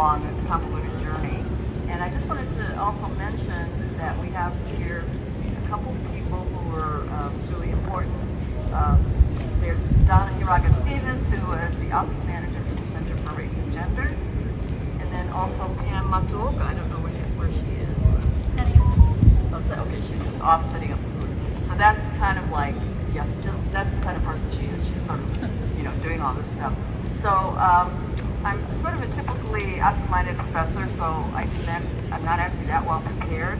long and convoluted journey. And I just wanted to also mention that we have here a couple of people who were really important. There's Donna Hiraga Stevens, who is the Office Manager for the Center for Race and Gender. And then also Pam Matsuoka, I don't know where she is. Okay, she's off setting up food. So that's kind of like, yes, that's the kind of person she is. She's sort of, doing all this stuff. So I'm sort of a typically absent-minded professor, so I'm not actually that well prepared.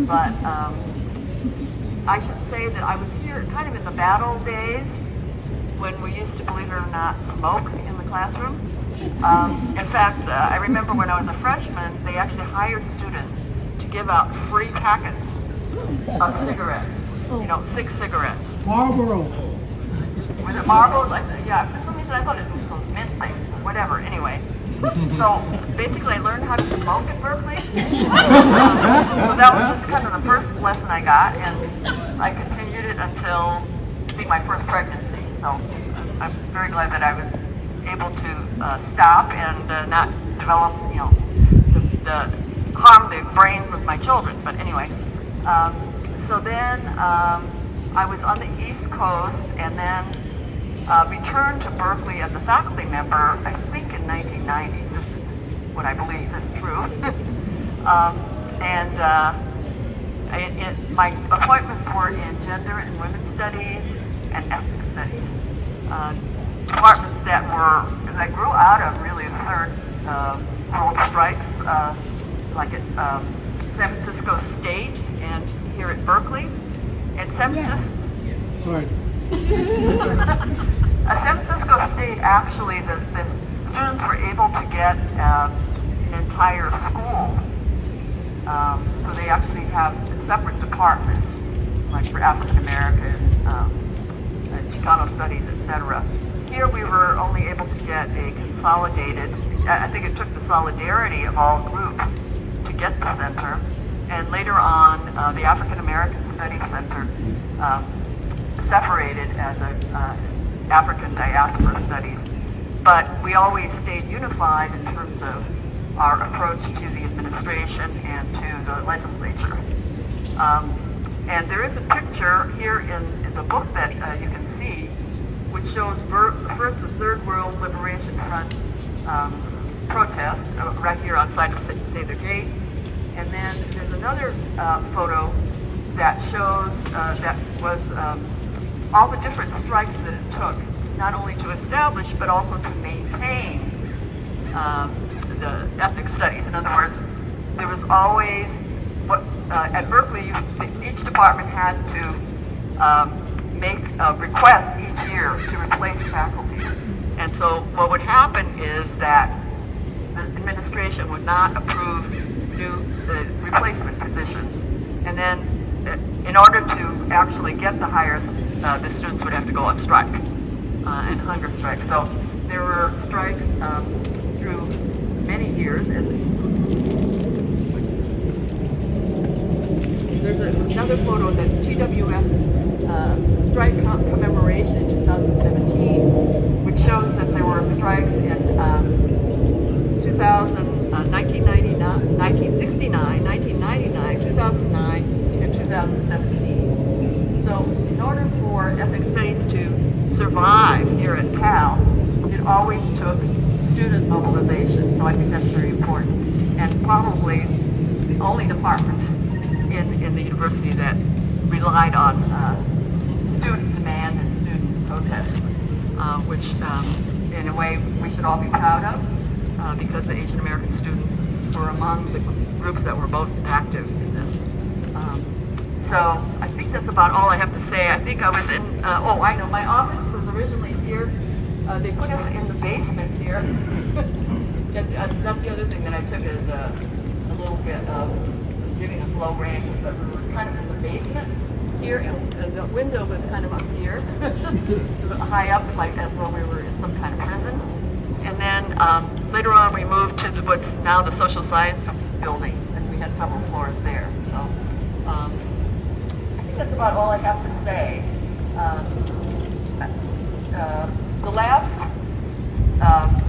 But I should say that I was here kind of in the bad old days when we used to, believe it or not, smoke in the classroom. In fact, I remember when I was a freshman, they actually hired students to give out free packets of cigarettes. 6 cigarettes. Marlboro. Was it Marlboros? Yeah, for some reason I thought it was those mint things, whatever, anyway. So basically I learned how to smoke at Berkeley. So that was kind of the first lesson I got, and I continued it until I think my first pregnancy. So I'm very glad that I was able to stop and not develop, harm the brains of my children. But anyway, so then I was on the East Coast and then returned to Berkeley as a faculty member, I think in 1990. This is what I believe is true. My appointments were in gender and women's studies and ethnic studies. Departments that grew out of really the third world strikes, like at San Francisco State and here at Berkeley. At San Francisco, Sorry. At San Francisco State, actually, the students were able to get an entire school. So they actually have separate departments, like for African American, Chicano studies, etc. Here we were only able to get a consolidated, I think it took the solidarity of all groups to get the center. And later on, the African American Studies Center separated as a African Diaspora Studies. But we always stayed unified in terms of our approach to the administration and to the legislature. And there is a picture here in the book that you can see, which shows first the Third World Liberation Front protest right here outside of Sather Gate. And then there's another photo that shows that was all the different strikes that it took, not only to establish, but also to maintain the ethnic studies. In other words, there was always, at Berkeley, each department had to make a request each year to replace faculty. And so what would happen is that the administration would not approve the replacement positions. And then in order to actually get the hires, the students would have to go on strike and hunger strike. So there were strikes through many years. And there's another photo that GWF strike commemoration in 2017, which shows that there were strikes in 1969, 1999, 2009, and 2017. So in order for ethnic studies to survive here at Cal, it always took student mobilization. So I think that's very important. And probably the only departments in the university that relied on student demand and student protest, which in a way we should all be proud of. Because the Asian American students were among the groups that were most active in this. So I think that's about all I have to say. I think I was in, I know, my office was originally here. They put us in the basement here. That's the other thing that I took as a little bit of giving us low rank, was that we were kind of in the basement here, and the window was kind of up here, so high up, like as though we were in some kind of prison. And then later on we moved to what's now the social science building, and we had several floors there. So I think that's about all I have to say. The last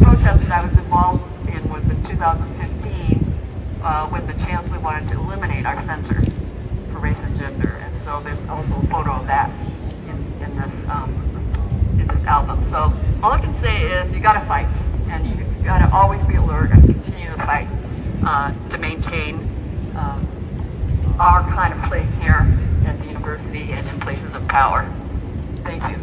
protest that I was involved in was in 2000. 2015 when the chancellor wanted to eliminate our center for race and gender. And so there's also a photo of that in this album. So all I can say is you got to fight, and you got to always be alert and continue to fight to maintain our kind of place here at the university and in places of power. Thank you.